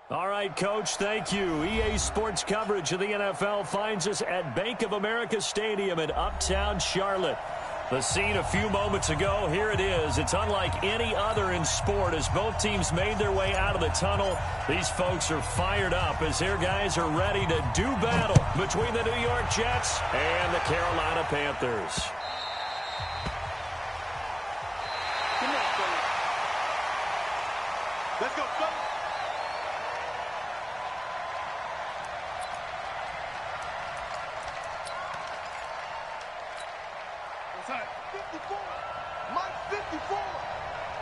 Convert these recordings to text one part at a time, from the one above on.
All right, Coach, thank you. EA Sports coverage of the NFL finds us at Bank of America Stadium in Uptown Charlotte. The scene a few moments ago, here it is. It's unlike any other in sport as both teams made their way out of the tunnel. These folks are fired up as their guys are ready to do battle between the New York Jets and the Carolina Panthers. Let's go, fellas. Outside. 54. Mike 54.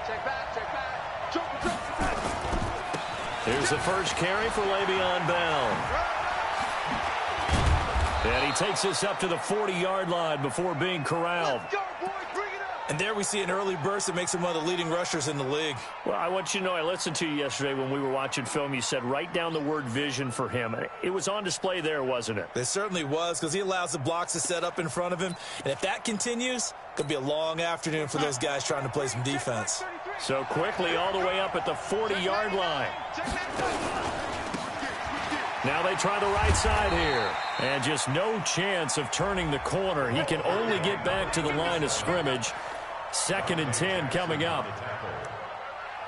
Check back, check back. Jump back. Here's the first carry for Le'Veon Bell. And he takes this up to the 40-yard line before being corralled. Let's go, boys. Bring it up. And there we see an early burst that makes him one of the leading rushers in the league. Well, I want you to know, I listened to you yesterday when we were watching film. You said write down the word vision for him. It was on display there, wasn't it? It certainly was, because he allows the blocks to set up in front of him. And if that continues, it could be a long afternoon for those guys trying to play some defense. So quickly all the way up at the 40-yard line. Now they try the right side here. And just no chance of turning the corner. He can only get back to the line of scrimmage. 2nd and 10 coming up.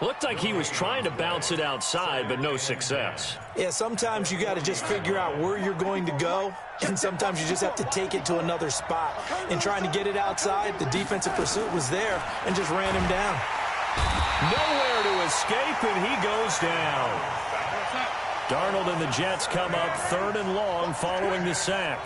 Looked like he was trying to bounce it outside, but no success. Yeah, sometimes you got to just figure out where you're going to go, and sometimes you just have to take it to another spot. In trying to get it outside, the defensive pursuit was there and just ran him down. Nowhere to escape, and he goes down. Darnold and the Jets come up 3rd and long following the sack.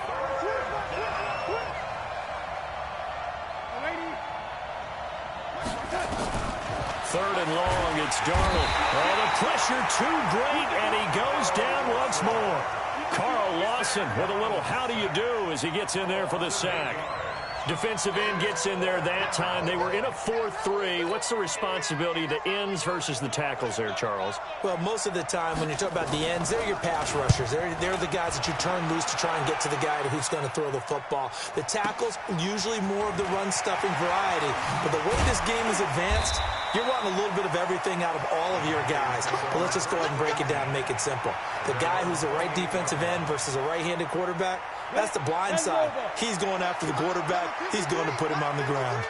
3rd and long, it's Darnold. Oh, the pressure too great, and he goes down once more. Carl Lawson with a little how do you do as he gets in there for the sack. Defensive end gets in there that time. They were in a 4-3. What's the responsibility of the ends versus the tackles there, Charles? Well, most of the time when you talk about the ends, they're your pass rushers. They're the guys that you turn loose to try and get to the guy who's going to throw the football. The tackles, usually more of the run-stuffing variety. But the way this game is advanced, you're wanting a little bit of everything out of all of your guys. But let's just go ahead and break it down and make it simple. The guy who's the right defensive end versus a right-handed quarterback, that's the blind side. He's going after the quarterback. He's going to put him on the ground.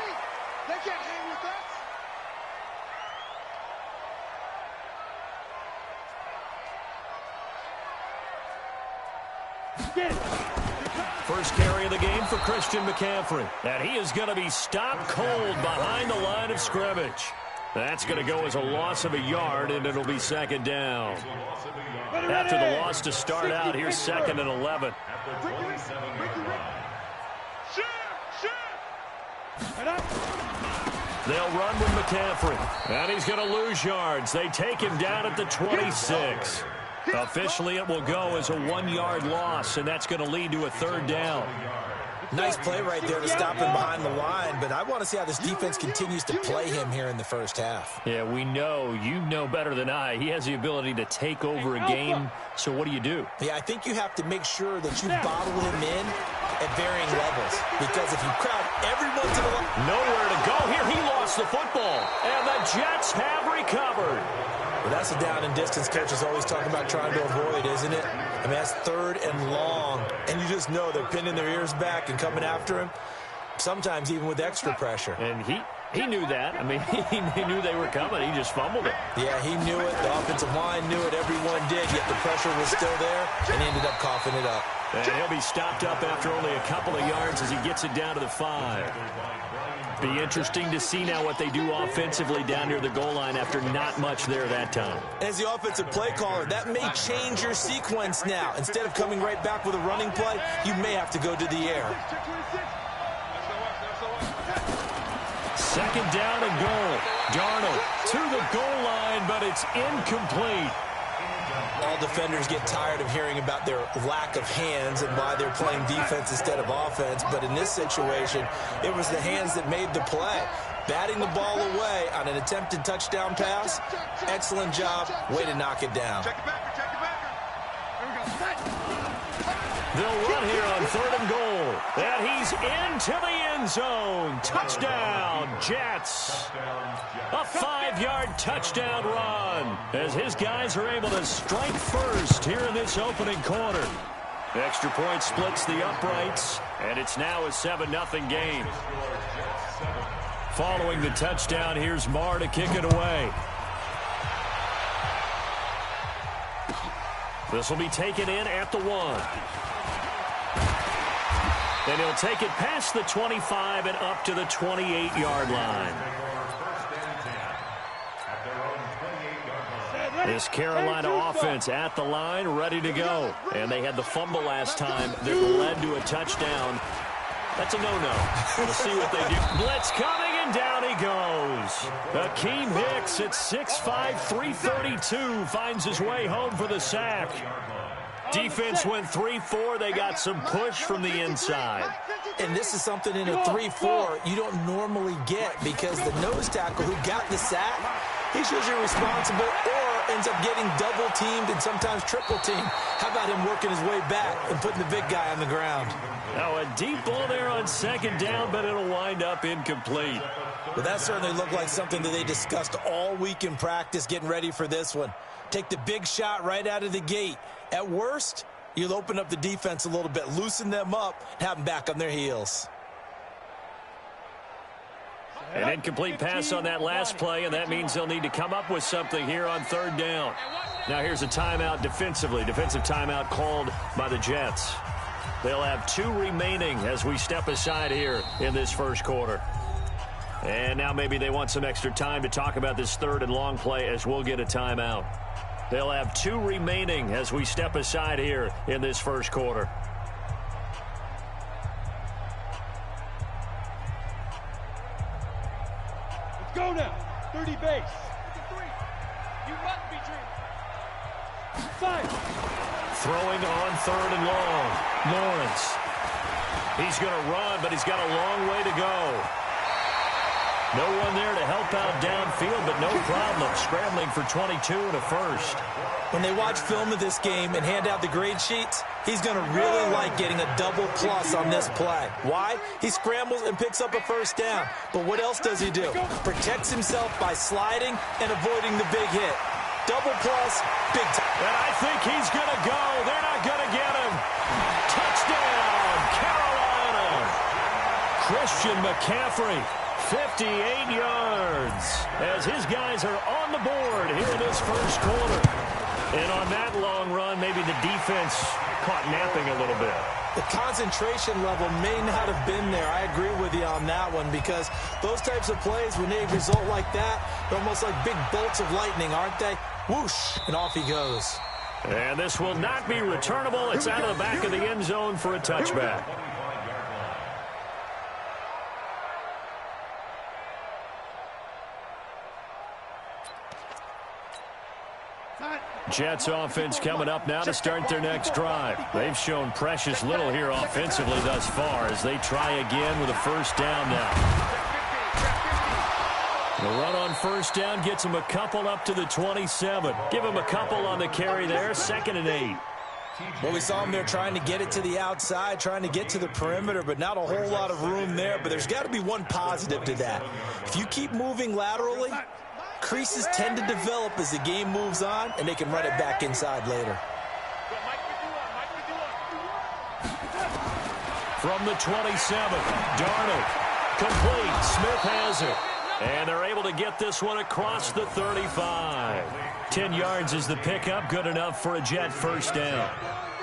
They can't hang with us. First carry of the game for Christian McCaffrey. And he is going to be stopped cold behind the line of scrimmage. That's going to go as a loss of a yard, and it'll be 2nd down. After the loss to start out, here's 2nd and 11. They'll run with McCaffrey. And he's going to lose yards. They take him down at the 26. Officially, it will go as a 1-yard loss, and that's going to lead to a 3rd down. Nice play right there to stop him behind the line, but I want to see how this defense continues to play him here in the first half. Yeah, we know. You know better than I. He has the ability to take over a game, so what do you do? Yeah, I think you have to make sure that you bottle him in at varying levels, because if you crowd everyone to the line... Nowhere to go here. He lost the football, and the Jets have recovered. Well, that's a down and distance coaches always talk about trying to avoid, isn't it? I mean, that's 3rd and long, and you just know they're pinning their ears back and coming after him, sometimes even with extra pressure. And he knew that. I mean, he knew they were coming. He just fumbled it. Yeah, he knew it. The offensive line knew it. Everyone did, yet the pressure was still there, and he ended up coughing it up. And he'll be stopped up after only a couple of yards as he gets it down to the 5. Be interesting to see now what they do offensively down near the goal line after not much there that time. As the offensive play caller, that may change your sequence now. Instead of coming right back with a running play, you may have to go to the air. 2nd down and goal. Darnold to the goal line, but it's incomplete. All defenders get tired of hearing about their lack of hands and why they're playing defense instead of offense. But in this situation, it was the hands that made the play. Batting the ball away on an attempted touchdown pass. Excellent job. Way to knock it down. They'll run here on 3rd and goal. And he's into the end zone. Touchdown, Jets. A 5-yard touchdown run as his guys are able to strike first here in this opening quarter. Extra point splits the uprights, and it's now a 7-0 game. Following the touchdown, here's Marr to kick it away. This will be taken in at the 1. And he'll take it past the 25 and up to the 28-yard line. This Carolina offense at the line, ready to go. And they had the fumble last time that led to a touchdown. That's a no-no. We'll see what they do. Blitz coming, and down he goes. Akeem Hicks at 6'5", 332 finds his way home for the sack. Defense went 3-4. They got some push from the inside. And this is something in a 3-4 you don't normally get, because the nose tackle who got the sack, he's usually responsible or ends up getting double-teamed and sometimes triple-teamed. How about him working his way back and putting the big guy on the ground? Now a deep ball there on 2nd down, but it'll wind up incomplete. Well, that certainly looked like something that they discussed all week in practice, getting ready for this one. Take the big shot right out of the gate. At worst, you'll open up the defense a little bit, loosen them up, and have them back on their heels. An incomplete pass on that last play, and that means they'll need to come up with something here on 3rd down. Now here's a timeout defensively. Defensive timeout called by the Jets. They'll have 2 remaining as we step aside here in this first quarter. And now maybe they want some extra time to talk about this 3rd and long play as we'll get a timeout. They'll have 2 remaining as we step aside here in this first quarter. Let's go now. 30 base. 3. You must be dreaming. 5. Throwing on 3rd and long. Lawrence. He's going to run, but he's got a long way to go. No one there to help out downfield, but no problem scrambling for 22 and a first. When they watch film of this game and hand out the grade sheets, he's going to really like getting a double plus on this play. Why? He scrambles and picks up a first down. But what else does he do? Protects himself by sliding and avoiding the big hit. Double plus, big time. And I think he's going to go. They're not going to get him. Touchdown, Carolina. Christian McCaffrey, 58 yards, as his guys are on the board here in this first quarter. And on that long run, maybe the defense caught napping a little bit. The concentration level may not have been there. I agree with you on that one, because those types of plays, when they result like that, they're almost like big bolts of lightning, aren't they? Whoosh, and off he goes. And this will not be returnable. It's out of the back of the end zone for a touchback. Jets offense coming up now to start their next drive. They've shown precious little here offensively thus far as they try again with a first down now. The run on first down gets them a couple up to the 27. Give them a couple on the carry there, 2nd and 8. Well, we saw him there trying to get it to the outside, trying to get to the perimeter, but not a whole lot of room there. But there's got to be one positive to that. If you keep moving laterally, creases tend to develop as the game moves on, and they can run it back inside later. From the 27, Darnold, complete, Smith has it. And they're able to get this one across the 35. 10 yards is the pickup, good enough for a Jet first down.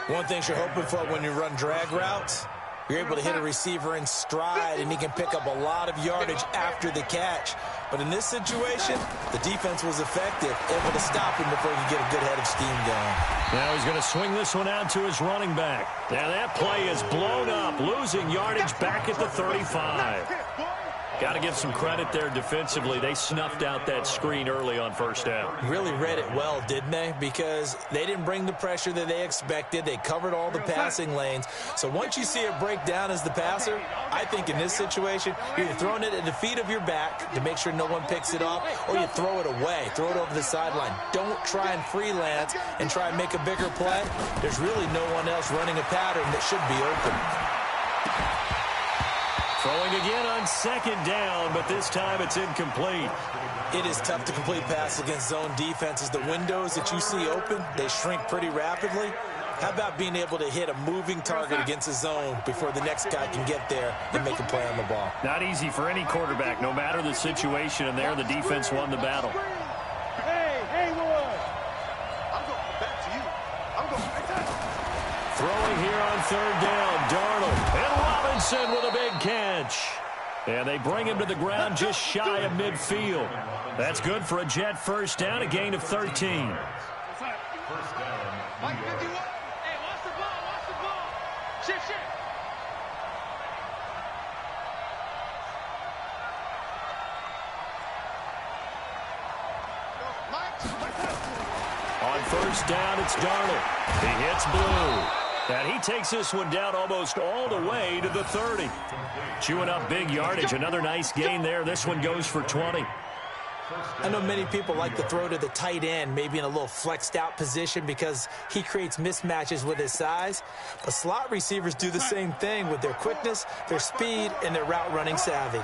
One thing you're hoping for when you run drag routes, you're able to hit a receiver in stride, and he can pick up a lot of yardage after the catch. But in this situation, the defense was effective, able to stop him before he could get a good head of steam going. Now he's going to swing this one out to his running back. Now that play is blown up, losing yardage back at the 35. Got to give some credit there defensively. They snuffed out that screen early on first down. Really read it well, didn't they? Because they didn't bring the pressure that they expected. They covered all the passing lanes. So once you see it break down as the passer, I think in this situation, you're either throwing it at the feet of your back to make sure no one picks it up, or you throw it away. Throw it over the sideline. Don't try and freelance and try and make a bigger play. There's really no one else running a pattern that should be open. Throwing again on second down, but this time it's incomplete. It is tough to complete passes against zone defenses. The windows that you see open, they shrink pretty rapidly. How about being able to hit a moving target against a zone before the next guy can get there and make a play on the ball? Not easy for any quarterback, no matter the situation, and there the defense won the battle. Hey, Haywood! I'm going back to you. I'm going back to you. Throwing here on third down, Darnold. And Robinson with a big catch. And they bring him to the ground just shy of midfield. That's good for a Jet first down, a gain of 13. First down. Mike 51. Hey, watch the ball, watch the ball. Shift. On first down, it's Darnold. He hits Blue. And he takes this one down almost all the way to the 30. Chewing up big yardage. Another nice gain there. This one goes for 20. I know many people like to throw to the tight end, maybe in a little flexed out position because he creates mismatches with his size. But slot receivers do the same thing with their quickness, their speed, and their route running savvy.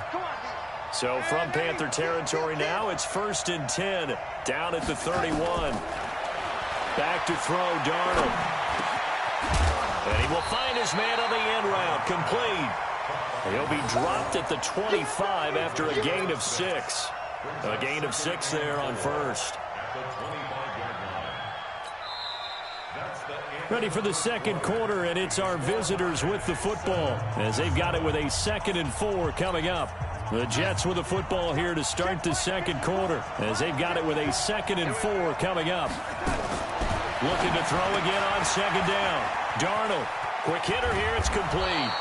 So from Panther territory now, it's 1st and 10. Down at the 31. Back to throw, Darnold. And he will find his man on the end route. Complete. He'll be dropped at the 25 after a gain of 6. A gain of 6 there on first. Ready for the second quarter, and it's our visitors with the football as they've got it with a 2nd and 4 coming up. The Jets with the football here to start the second quarter as they've got it with a 2nd and 4 coming up. Looking to throw again on second down. Darnold, quick hitter here, it's complete.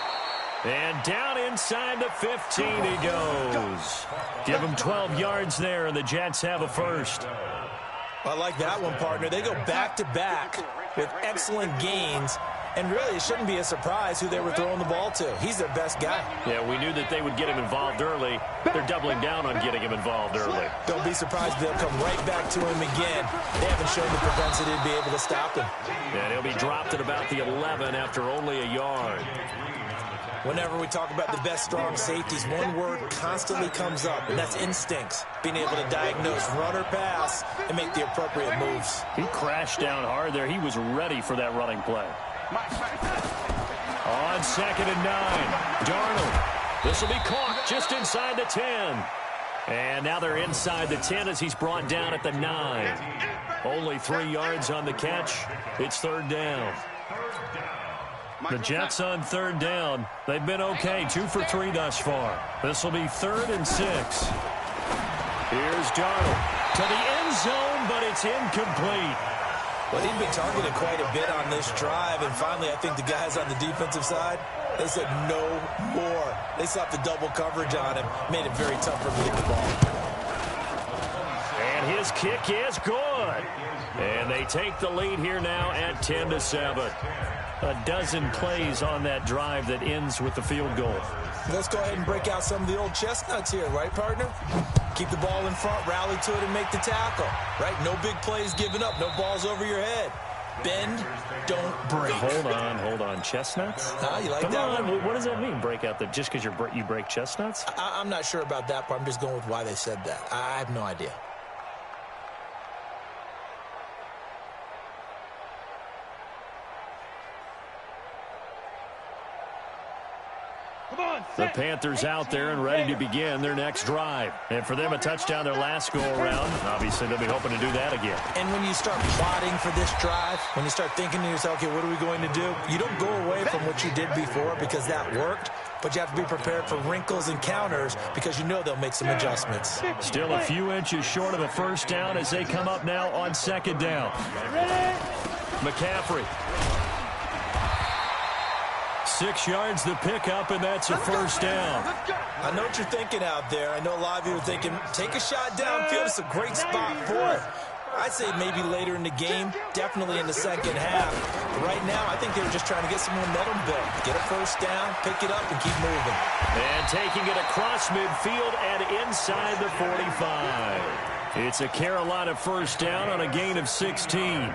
And down inside the 15 he goes. Give him 12 yards there, and the Jets have a first. I like that one, partner. They go back-to-back with excellent gains. And really, it shouldn't be a surprise who they were throwing the ball to. He's their best guy. Yeah, we knew that they would get him involved early. They're doubling down on getting him involved early. Don't be surprised they'll come right back to him again. They haven't shown the propensity to be able to stop him. And he'll be dropped at about the 11 after only a yard. Whenever we talk about the best strong safeties, one word constantly comes up, and that's instincts. Being able to diagnose run or pass and make the appropriate moves. He crashed down hard there. He was ready for that running play. On 2nd and 9, Darnold. This will be caught just inside the 10. And now they're inside the 10 as he's brought down at the 9. Only 3 yards on the catch. It's third down. The Jets on third down. They've been okay, 2 for 3 thus far. This will be 3rd and 6. Here's Darnold to the end zone, but it's incomplete. Well, he'd been targeted quite a bit on this drive, and finally I think the guys on the defensive side, they said no more. They slapped the double coverage on him, made it very tough for him to get the ball. And his kick is good. And they take the lead here now at 10-7. A dozen plays on that drive that ends with the field goal. Let's go ahead and break out some of the old chestnuts here, right, partner? Keep the ball in front, rally to it, and make the tackle, right? No big plays given up, no balls over your head. Bend, don't break. Hold on. Chestnuts? You like Come that on. one? What does that mean, break out? Just because you break chestnuts? I'm not sure about that part. I'm just going with why they said that. I have no idea. The Panthers out there and ready to begin their next drive. And for them, a touchdown their last go-around. Obviously, they'll be hoping to do that again. And when you start plotting for this drive, when you start thinking to yourself, okay, what are we going to do? You don't go away from what you did before because that worked, but you have to be prepared for wrinkles and counters because you know they'll make some adjustments. Still a few inches short of a first down as they come up now on second down. McCaffrey. 6 yards the pickup, and that's a first down. I know what you're thinking out there. I know a lot of you are thinking, take a shot downfield. It's a great spot for it. I'd say maybe later in the game, definitely in the second half. But right now, I think they were just trying to get some momentum built. Get a first down, pick it up, and keep moving. And taking it across midfield and inside the 45. It's a Carolina first down on a gain of 16.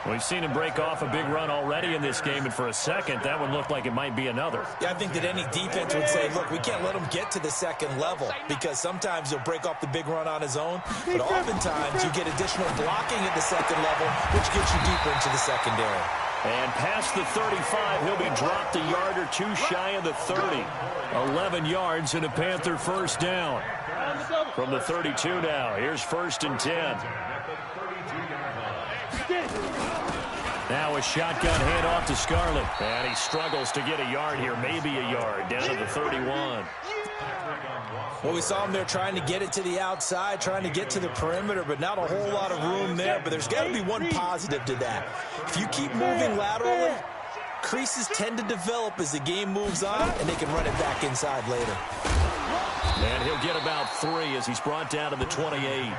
We've seen him break off a big run already in this game, and for a second, that one looked like it might be another. Yeah, I think that any defense would say, look, we can't let him get to the second level, because sometimes he'll break off the big run on his own, but oftentimes you get additional blocking at the second level, which gets you deeper into the secondary. And past the 35, he'll be dropped a yard or two shy of the 30. 11 yards and a Panther first down. From the 32 now, here's 1st and 10. Now a shotgun handoff to Scarlett. And he struggles to get a yard here, maybe a yard, down to the 31. Well, we saw him there trying to get it to the outside, trying to get to the perimeter, but not a whole lot of room there. But there's got to be one positive to that. If you keep moving laterally, creases tend to develop as the game moves on, and they can run it back inside later. And he'll get about 3 as he's brought down to the 28.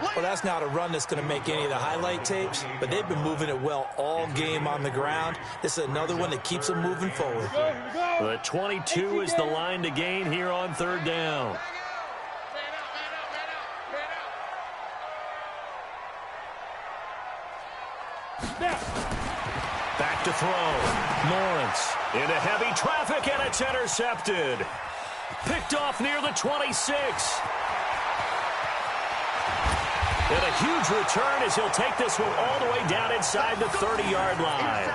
Well, that's not a run that's going to make any of the highlight tapes, but they've been moving it well all game on the ground. This is another one that keeps them moving forward. The 22 is the line to gain here on 3rd down. Back to throw. Lawrence into heavy traffic, and it's intercepted. Picked off near the 26. And a huge return as he'll take this one all the way down inside the 30-yard line.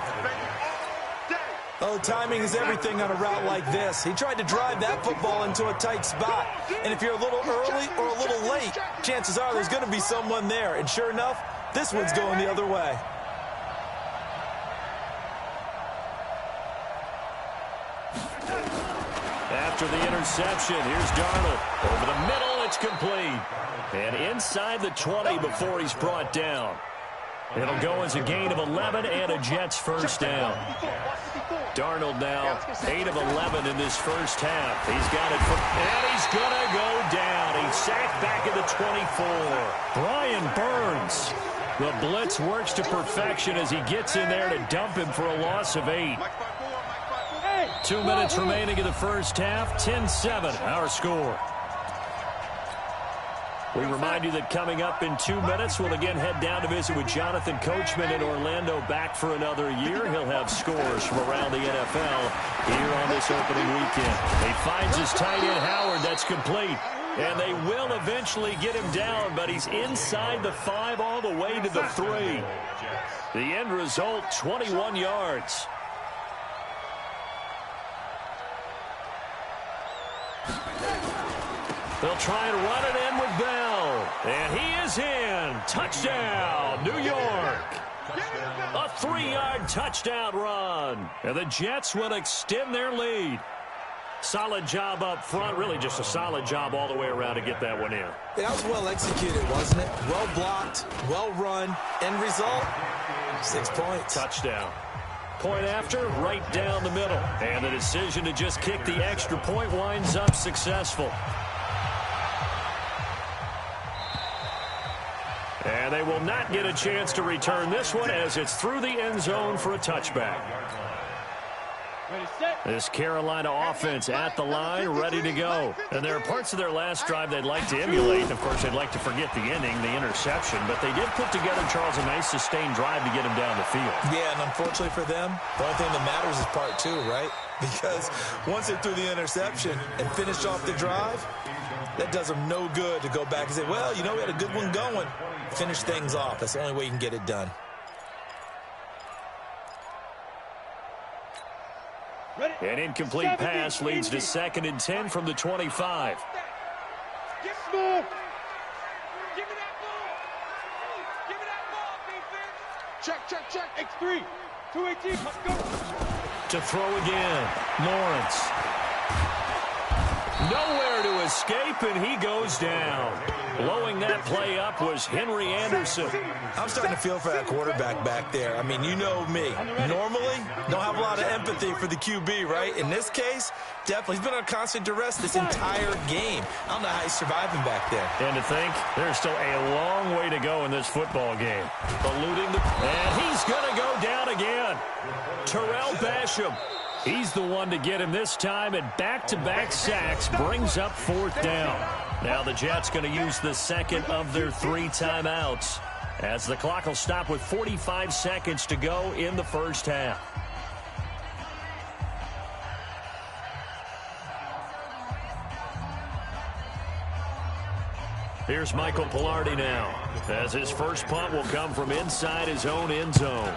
Oh, timing is everything on a route like this. He tried to drive that football into a tight spot. And if you're a little early or a little late, chances are there's going to be someone there. And sure enough, this one's going the other way. After the interception, here's Darnold. Over the middle, it's complete. And inside the 20 before he's brought down. It'll go as a gain of 11 and a Jets first down. Darnold now 8 of 11 in this first half. He's got it, and he's going to go down. He's sacked back at the 24. Brian Burns. The blitz works to perfection as he gets in there to dump him for a loss of 8. 2 minutes remaining in the first half. 10-7, our score. We remind you that coming up in 2 minutes, we'll again head down to visit with Jonathan Coachman in Orlando, back for another year. He'll have scores from around the NFL here on this opening weekend. He finds his tight end, Howard. That's complete. And they will eventually get him down, but he's inside the 5 all the way to the 3. The end result, 21 yards. They'll try and run it in with Bell. And he is in. Touchdown, New York. A 3-yard touchdown run. And the Jets will extend their lead. Solid job up front. Really just a solid job all the way around to get that one in. Yeah, that was well executed, wasn't it? Well blocked, well run. End result, 6 points. Touchdown. Point after, right down the middle. And the decision to just kick the extra point winds up successful. And they will not get a chance to return this one as it's through the end zone for a touchback. This Carolina offense at the line, ready to go. And there are parts of their last drive they'd like to emulate. And, of course, they'd like to forget the ending, the interception. But they did put together, Charles, a nice sustained drive to get him down the field. Yeah, and unfortunately for them, the only thing that matters is part 2, right? Because once they threw the interception and finished off the drive, that does them no good to go back and say, well, you know, we had a good one going. Finish things off. That's the only way you can get it done. An incomplete pass leads to 2nd and 10 from the 25. Give me that ball. Give me that ball, defense. Check. X3. 218. Let's go. To throw again. Lawrence. Nowhere to escape, and he goes down. Blowing that play up was Henry Anderson. I'm starting to feel for that quarterback back there. I mean, you know me. Normally, don't have a lot of empathy for the QB, right? In this case, definitely. He's been on constant duress this entire game. I don't know how he's surviving back there. And to think, there's still a long way to go in this football game. Eluding and he's going to go down again. Terrell Basham. He's the one to get him this time, and back-to-back sacks brings up 4th down. Now the Jets going to use the second of their 3 timeouts, as the clock will stop with 45 seconds to go in the first half. Here's Michael Palardy now, as his first punt will come from inside his own end zone.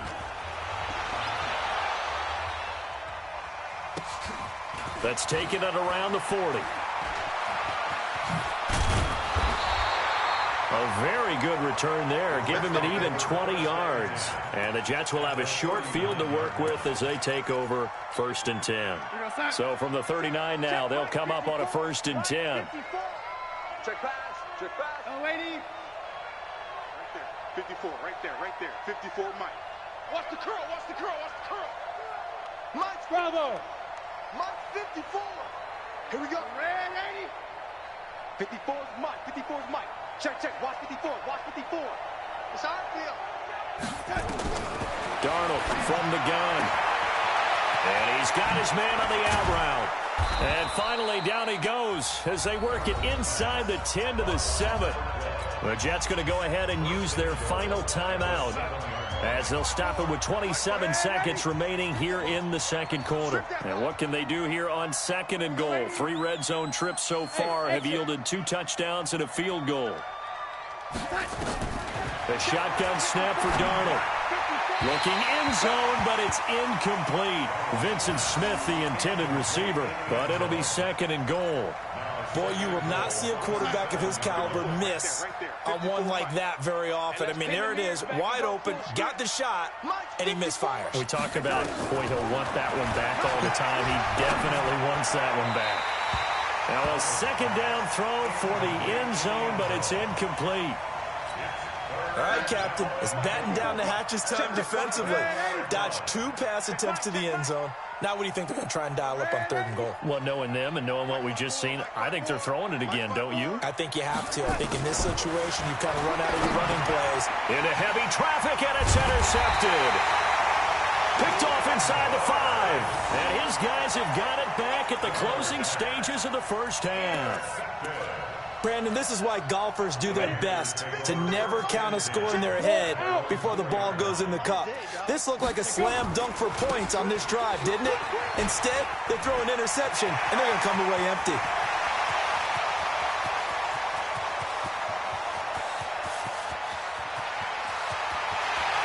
That's taken at around the 40. A very good return there. Give him an even 20 yards. And the Jets will have a short field to work with as they take over 1st and 10. So from the 39 now, they'll come up on a 1st and 10. Check pass. Check pass. Oh, lady. Right there. 54. Right there. Right there. 54, Mike. Watch the curl. Watch the curl. Watch the curl. Mike. Bravo. Mike 54. Here we go. Ready? 54 is Mike. 54 is Mike. Check, check. Watch 54. Watch 54. It's our field. Darnold from the gun. And he's got his man on the out route. And finally, down he goes as they work it inside the 10 to the 7. The Jets going to go ahead and use their final timeout, as they'll stop it with 27 seconds remaining here in the second quarter. And what can they do here on 2nd and goal? 3 red zone trips so far have yielded 2 touchdowns and a field goal. The shotgun snap for Darnold. Looking end zone, but it's incomplete. Vincent Smith, the intended receiver, but it'll be 2nd and goal. Boy, you will not see a quarterback of his caliber miss on one like that very often. I mean, there it is, wide open, got the shot, and he misfires. We talk about, boy, he'll want that one back all the time. He definitely wants that one back. Now a 2nd down throw for the end zone, but it's incomplete. All right, Captain, it's batten down the hatches time defensively. Dodged 2 pass attempts to the end zone. Now what do you think they're going to try and dial up on 3rd and goal? Well, knowing them and knowing what we just seen, I think they're throwing it again, don't you? I think you have to. I think in this situation, you kind of run out of your running plays. Into heavy traffic, and it's intercepted. Picked off inside the 5. And his guys have got it back at the closing stages of the first half. Brandon, this is why golfers do their best to never count a score in their head before the ball goes in the cup. This looked like a slam dunk for points on this drive, didn't it? Instead, they throw an interception, and they're going to come away empty.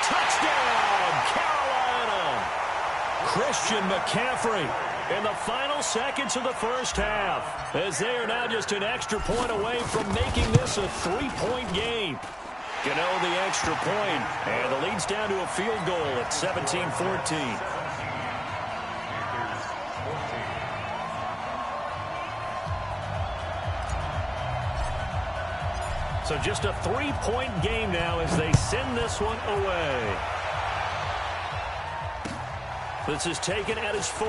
Touchdown, Carolina! Christian McCaffrey in the final seconds of the first half, as they are now just an extra point away from making this a 3-point game. Gano the extra point, and the lead's down to a field goal at 17-14. So just a 3-point game now as they send this one away. This is taken at his 4.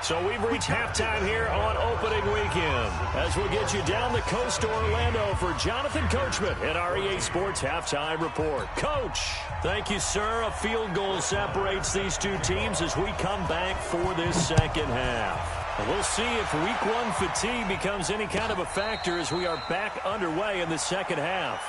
So we've reached halftime here on opening weekend, as we'll get you down the coast to Orlando for Jonathan Coachman at our EA Sports Halftime Report. Coach, thank you, sir. A field goal separates these 2 teams as we come back for this second half. And we'll see if week 1 fatigue becomes any kind of a factor as we are back underway in the second half.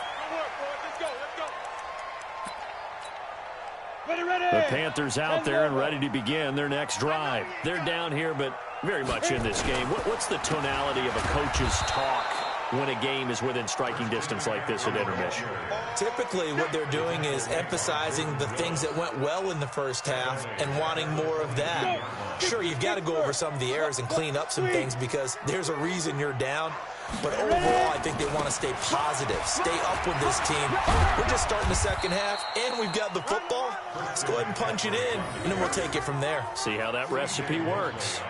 The Panthers out there and ready to begin their next drive. They're down here, but very much in this game. What's the tonality of a coach's talk when a game is within striking distance like this at intermission? Typically, what they're doing is emphasizing the things that went well in the first half and wanting more of that. Sure, you've got to go over some of the errors and clean up some things because there's a reason you're down. But overall, I think they want to stay positive, stay up with this team. We're just starting the second half, and we've got the football. Let's go ahead and punch it in, and then we'll take it from there. See how that recipe works.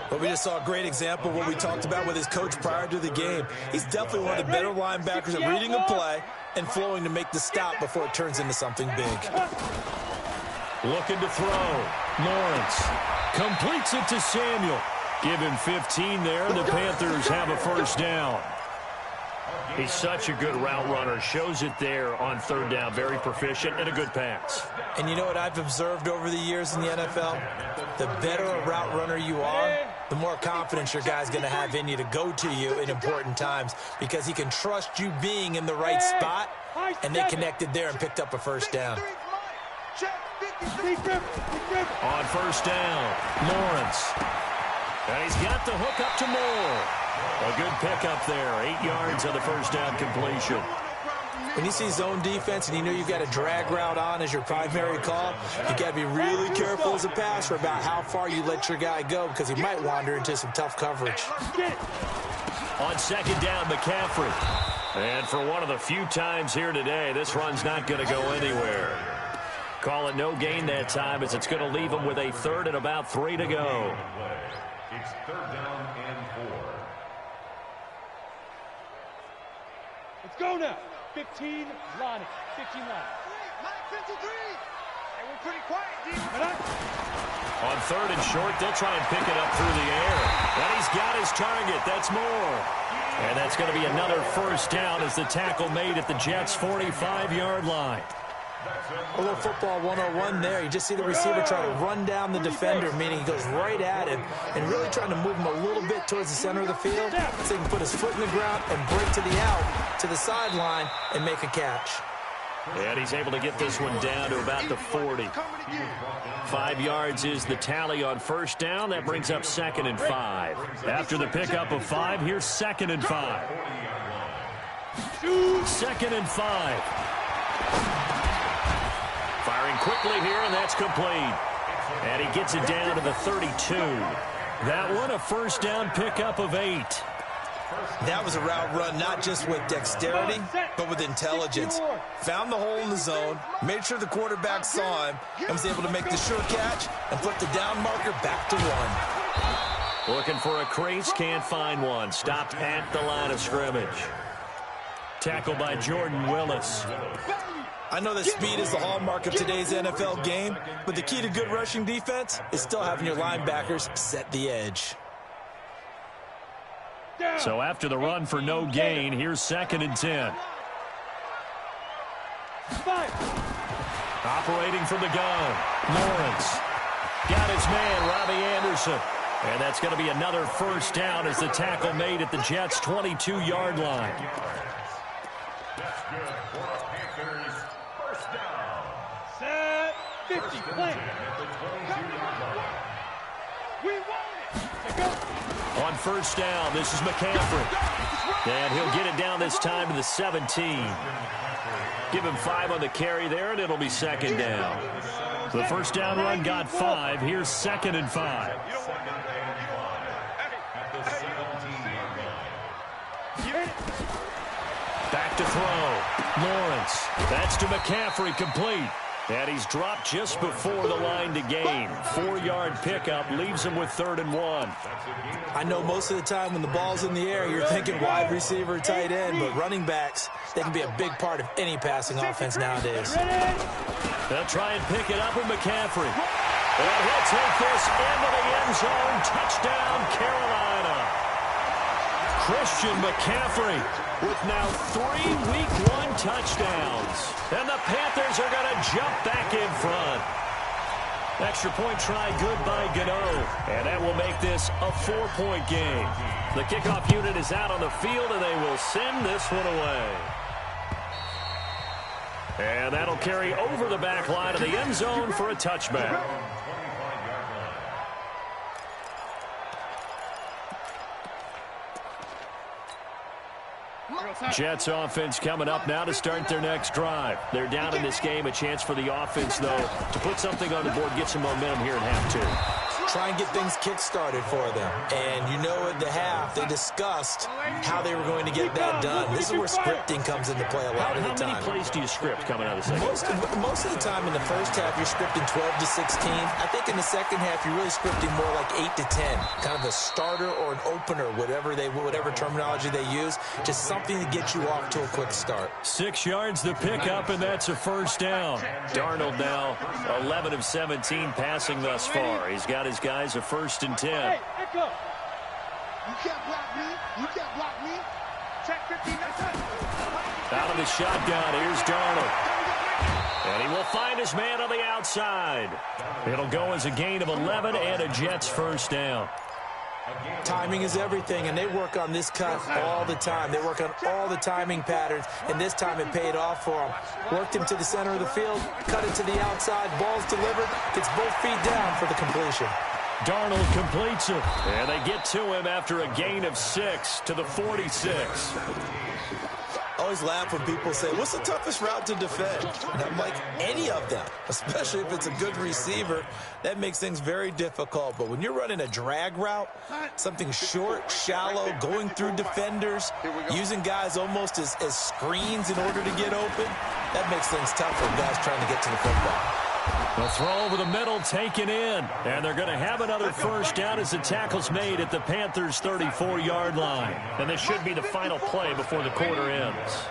But we just saw a great example of what we talked about with his coach prior to the game. He's definitely one of the better linebackers at reading a play and flowing to make the stop before it turns into something big. Looking to throw. Lawrence completes it to Samuel. Give him 15 there, and the Panthers have a first down. He's such a good route runner. Shows it there on third down. Very proficient and a good pass. And you know what I've observed over the years in the NFL? The better a route runner you are, the more confidence your guy's going to have in you to go to you in important times because he can trust you being in the right spot, and they connected there and picked up a first down. On first down, Lawrence. And he's got the hook up to Moore. A good pickup there. 8 yards on the first down completion. When you see zone defense and you know you've got a drag route on as your primary call, you got to be really careful as a passer about how far you let your guy go because he might wander into some tough coverage. On second down, McCaffrey. And for one of the few times here today, this run's not going to go anywhere. Call it no gain that time as it's going to leave him with a third and about 3 to go. It's third down and 4. Let's go now. 15, Lonnie. 15, Lonnie. 53. And we're pretty quiet, D. On third and short, they'll try and pick it up through the air. And he's got his target. That's Moore. And that's going to be another first down as the tackle made at the Jets' 45-yard line. A little football 101 there. You just see the receiver try to run down the defender, meaning he goes right at him and really trying to move him a little bit towards the center of the field so he can put his foot in the ground and break to the out, to the sideline, and make a catch. And he's able to get this one down to about the 40. 5 yards is the tally on first down. That brings up 2nd and 5. After the pickup of 5, here's 2nd and 5. 2nd and 5. Firing quickly here, and that's complete. And he gets it down to the 32. That one a first down pickup of 8. That was a route run not just with dexterity, but with intelligence. Found the hole in the zone, made sure the quarterback saw him, and was able to make the sure catch and put the down marker back to 1. Looking for a crease, can't find one. Stopped at the line of scrimmage. Tackled by Jordan Willis. I know that speed is the hallmark of today's NFL game, but the key to good rushing defense is still having your linebackers set the edge. So after the run for no gain, here's 2nd and 10. Operating from the gun, Lawrence. Got his man, Robbie Anderson. And that's going to be another first down as the tackle made at the Jets' 22-yard line. Set 50, play. We want it. On first down, this is McCaffrey. And he'll get it down this time to the 17. Give him 5 on the carry there, and it'll be 2nd down. The first down run got 5. Here's 2nd and 5. Back to throw. Lawrence. That's to McCaffrey, complete. And he's dropped just before the line to gain. 4-yard pickup leaves him with 3rd and 1. I know most of the time when the ball's in the air, you're thinking wide receiver, tight end, but running backs, they can be a big part of any passing offense nowadays. They'll try and pick it up with McCaffrey. And he'll take this into the end zone. Touchdown, Carolina. Christian McCaffrey with now 3 Week 1 touchdowns. And the Panthers are going to jump back in front. Extra point try good by Gano. And that will make this a 4-point game. The kickoff unit is out on the field, and they will send this one away. And that'll carry over the back line of the end zone for a touchback. Jets offense coming up now to start their next drive. They're down in this game. A chance for the offense, though, to put something on the board, get some momentum here in half 2. try and get things kick-started for them. And you know at the half, they discussed how they were going to get that done. This is where scripting comes into play a lot of the time. How many plays do you script coming out of the second? Most of the time in the first half, you're scripting 12 to 16. I think in the second half, you're really scripting more like 8 to 10. Kind of a starter or an opener, whatever terminology they use. Just something to get you off to a quick start. 6 yards the pickup, and that's a first down. Darnold now 11 of 17 passing thus far. He's got his guys a 1st and 10. Hey, Echo. You can't block me. You can't block me. Check 15. Out of the shotgun, here's Darnold. And he will find his man on the outside. It'll go as a gain of 11 and a Jets first down. Timing is everything, and they work on this cut all the time. They work on all the timing patterns, and this time it paid off for them. Worked him to the center of the field, cut it to the outside, ball's delivered, gets both feet down for the completion. Darnold completes it, and they get to him after a gain of 6 to the 46. I always laugh when people say, what's the toughest route to defend? And I'm like, any of them, especially if it's a good receiver. That makes things very difficult. But when you're running a drag route, something short, shallow, going through defenders, using guys almost as screens in order to get open, that makes things tough for guys trying to get to the football. The throw over the middle taken in, and they're going to have another first down as the tackle's made at the Panthers' 34-yard line. And this should be the final play before the quarter ends.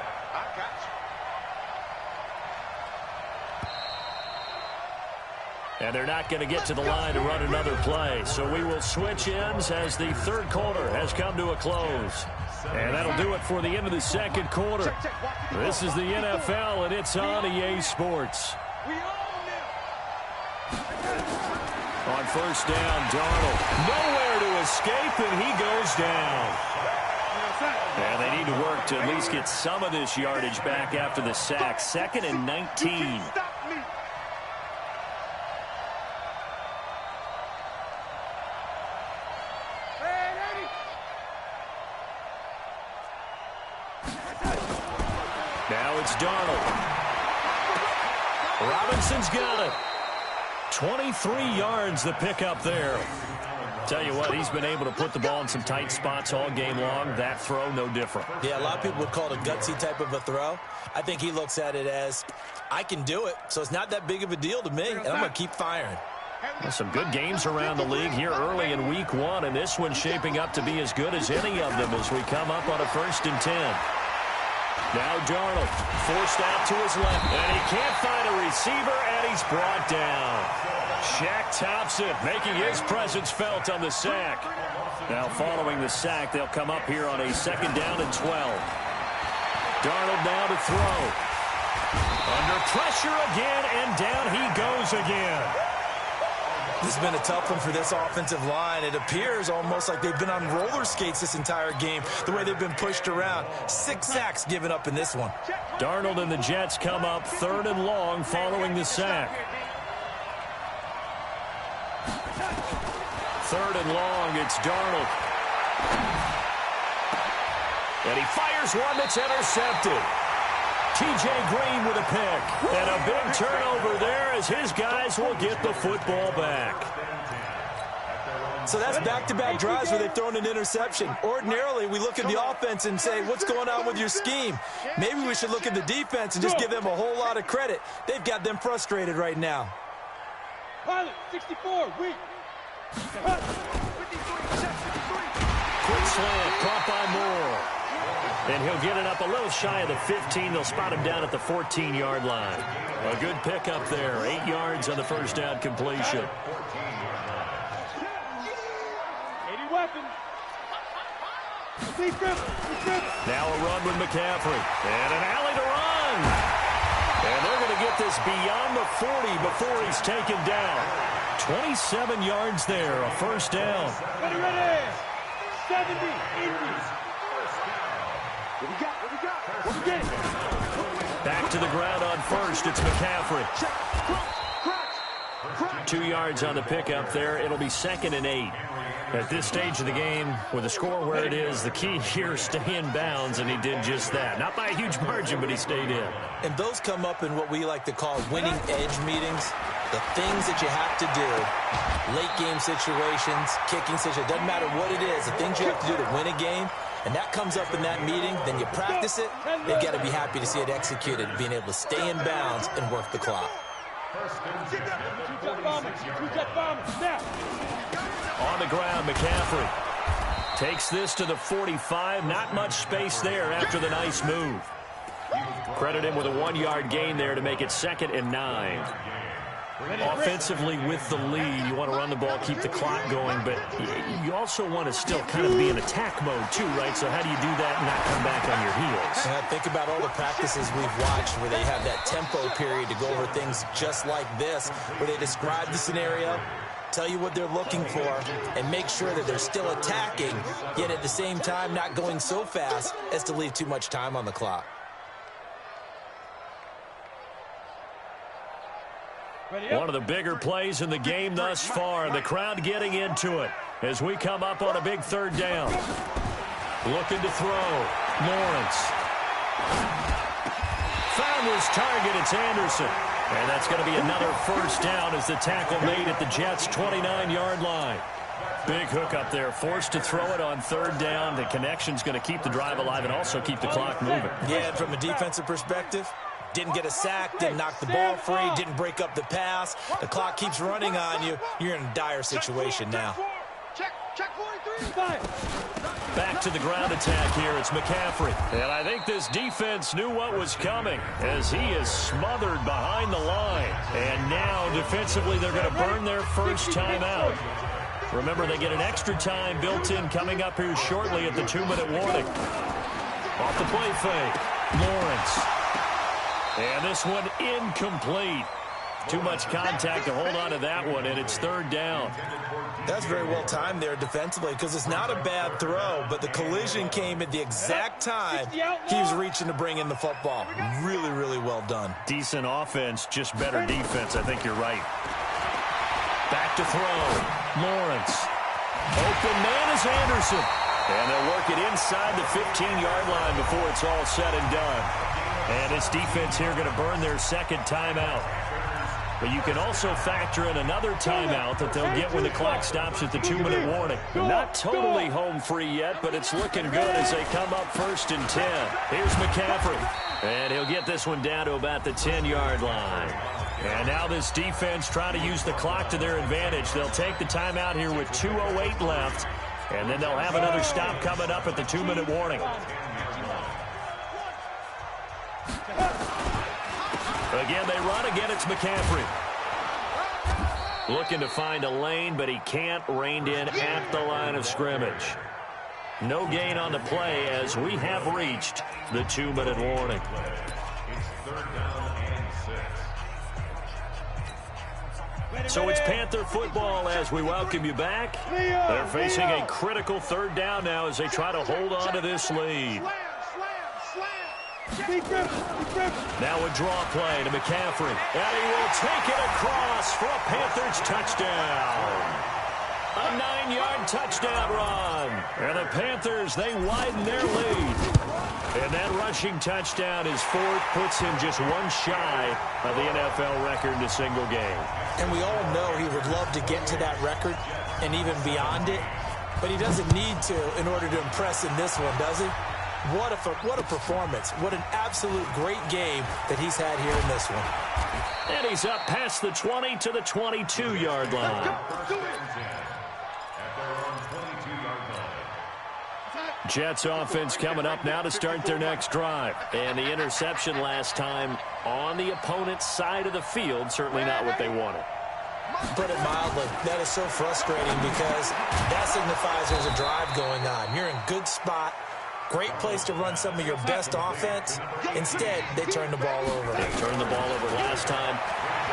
And they're not going to get to the line to run another play. So we will switch ends as the third quarter has come to a close. And that'll do it for the end of the second quarter. This is the NFL, and it's on EA Sports. On first down, Darnold. Nowhere to escape, and he goes down. And they need to work to at least get some of this yardage back after the sack. 2nd and 19. Now it's Darnold. Robinson's got it. 23 yards the pickup there. Tell you what, he's been able to put the ball in some tight spots all game long. That throw, no different. Yeah, a lot of people would call it a gutsy type of a throw. I think he looks at it as, I can do it, so it's not that big of a deal to me, and I'm going to keep firing. Well, some good games around the league here early in week 1, and this one's shaping up to be as good as any of them as we come up on a 1st and 10. Now Darnold forced out to his left, and he can't find a receiver, and he's brought down. Shaq Thompson making his presence felt on the sack. Now following the sack, they'll come up here on a 2nd down and 12. Darnold now to throw. Under pressure again, and down he goes again. This has been a tough one for this offensive line. It appears almost like they've been on roller skates this entire game, the way they've been pushed around. 6 sacks given up in this one. Darnold and the Jets come up 3rd and long following the sack. 3rd and long, it's Darnold. And he fires one that's intercepted. T.J. Green with a pick. And a big turnover there as his guys will get the football back. So that's back-to-back drives where they've thrown an interception. Ordinarily, we look at the offense and say, what's going on with your scheme? Maybe we should look at the defense and just give them a whole lot of credit. They've got them frustrated right now. Pilot, 64, weak. Quick slant, caught by Moore. And he'll get it up a little shy of the 15. They'll spot him down at the 14-yard line. A good pickup there. 8 yards on the first down completion. 80 weapons. Now a run with McCaffrey. And an alley to run. And they're going to get this beyond the 40 before he's taken down. 27 yards there, a first down. Ready. 70, 80. What we get? Back to the ground on first. It's McCaffrey. 2 yards on the pickup there. It'll be 2nd and 8. At this stage of the game, with the score where it is, the key here, stay in bounds, and he did just that. Not by a huge margin, but he stayed in. And those come up in what we like to call winning edge meetings. The things that you have to do, late game situations, kicking situations, doesn't matter what it is, the things you have to do to win a game, and that comes up in that meeting, then you practice it, you've got to be happy to see it executed, being able to stay in bounds and work the clock. On the ground, McCaffrey takes this to the 45. Not much space there after the nice move. Credit him with a 1-yard gain there to make it 2nd and 9. Offensively with the lead, you want to run the ball, keep the clock going, but you also want to still kind of be in attack mode too, right? So how do you do that and not come back on your heels? Yeah, think about all the practices we've watched where they have that tempo period to go over things just like this, where they describe the scenario, tell you what they're looking for, and make sure that they're still attacking, yet at the same time not going so fast as to leave too much time on the clock. One of the bigger plays in the game thus far. The crowd getting into it as we come up on a big 3rd down. Looking to throw. Lawrence. Found his target. It's Anderson. And that's going to be another 1st down as the tackle made at the Jets' 29-yard line. Big hook up there. Forced to throw it on 3rd down. The connection's going to keep the drive alive and also keep the clock moving. Yeah, and from a defensive perspective, didn't get a sack, didn't knock the ball free, didn't break up the pass. The clock keeps running on you. You're in a dire situation now. Back to the ground attack here. It's McCaffrey. And I think this defense knew what was coming as he is smothered behind the line. And now defensively they're going to burn their first timeout. Remember, they get an extra time built in coming up here shortly at the 2-minute warning. Off the play fake. Lawrence. And this one incomplete. Too much contact to hold on to that one, and it's 3rd down. That's very well timed there defensively because it's not a bad throw, but the collision came at the exact time he was reaching to bring in the football. Really, really well done. Decent offense, just better defense. I think you're right. Back to throw. Lawrence. Open man is Anderson. And they'll work it inside the 15-yard line before it's all said and done. And this defense here going to burn their 2nd timeout. But you can also factor in another timeout that they'll get when the clock stops at the 2-minute warning. They're not totally home free yet, but it's looking good as they come up 1st and 10. Here's McCaffrey. And he'll get this one down to about the 10-yard line. And now this defense trying to use the clock to their advantage. They'll take the timeout here with 2:08 left. And then they'll have another stop coming up at the 2-minute warning. Again, they run. Again, it's McCaffrey. Looking to find a lane, but he can't. Reined in at the line of scrimmage. No gain on the play as we have reached the 2-minute warning. So it's Panther football as we welcome you back. They're facing a critical 3rd down now as they try to hold on to this lead. Now a draw play to McCaffrey. And he will take it across for a Panthers touchdown. A 9-yard touchdown run. And the Panthers, they widen their lead. And that rushing touchdown is 4th, puts him just one shy of the NFL record in a single game. And we all know he would love to get to that record and even beyond it, but he doesn't need to in order to impress in this one, does he? What a performance. What an absolute great game that he's had here in this one. And he's up past the 20 to the 22-yard line. Jets offense coming up now to start their next drive. And the interception last time on the opponent's side of the field, certainly not what they wanted. Put it mildly, that is so frustrating because that signifies there's a drive going on. You're in good spot. Great place to run some of your best offense. Instead, they turn the ball over. They turned the ball over last time.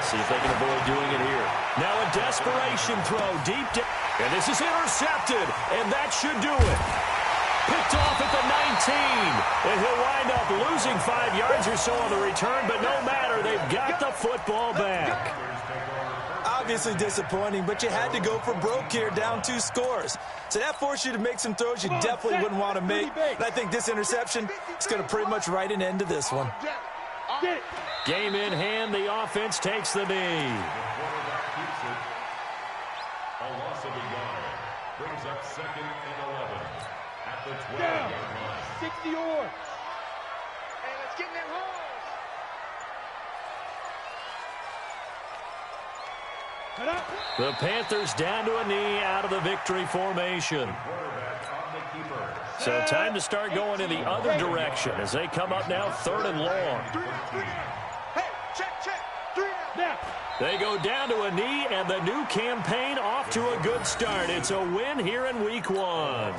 See if they can avoid doing it here. Now a desperation throw deep down. And this is intercepted. And that should do it. Picked off at the 19. And he'll wind up losing 5 yards or so on the return. But no matter, they've got the football back. Obviously disappointing, but you had to go for broke here, down 2 scores. So that forced you to make some throws you definitely wouldn't want to make. And I think this interception is going to pretty much write an end to this one. Game in hand, the offense takes the knee. The Panthers down to a knee out of the victory formation. So time to start going in the other direction as they come up now 3rd and long. Hey, check. 3 now. They go down to a knee, and the new campaign off to a good start. It's a win here in Week 1.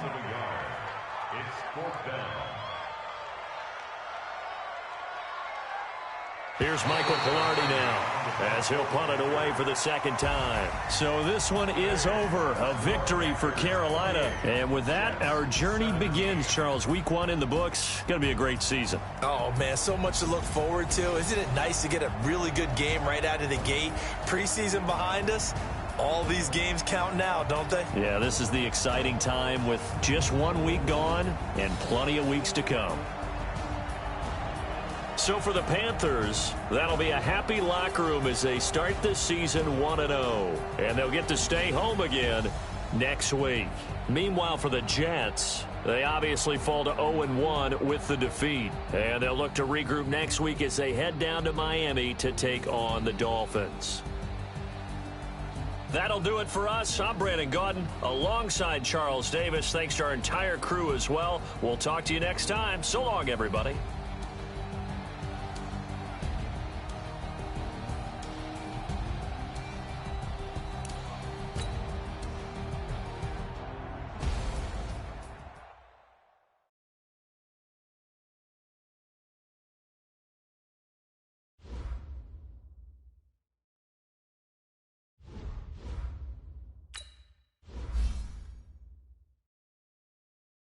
Here's Michael Palardy now as he'll punt it away for the 2nd time. So this one is over. A victory for Carolina. And with that, our journey begins, Charles. Week 1 in the books. Going to be a great season. Oh, man, so much to look forward to. Isn't it nice to get a really good game right out of the gate? Preseason behind us. All these games count now, don't they? Yeah, this is the exciting time with just 1 week gone and plenty of weeks to come. So for the Panthers, that'll be a happy locker room as they start this season 1-0. And they'll get to stay home again next week. Meanwhile, for the Jets, they obviously fall to 0-1 with the defeat. And they'll look to regroup next week as they head down to Miami to take on the Dolphins. That'll do it for us. I'm Brandon Gaudin alongside Charles Davis. Thanks to our entire crew as well. We'll talk to you next time. So long, everybody.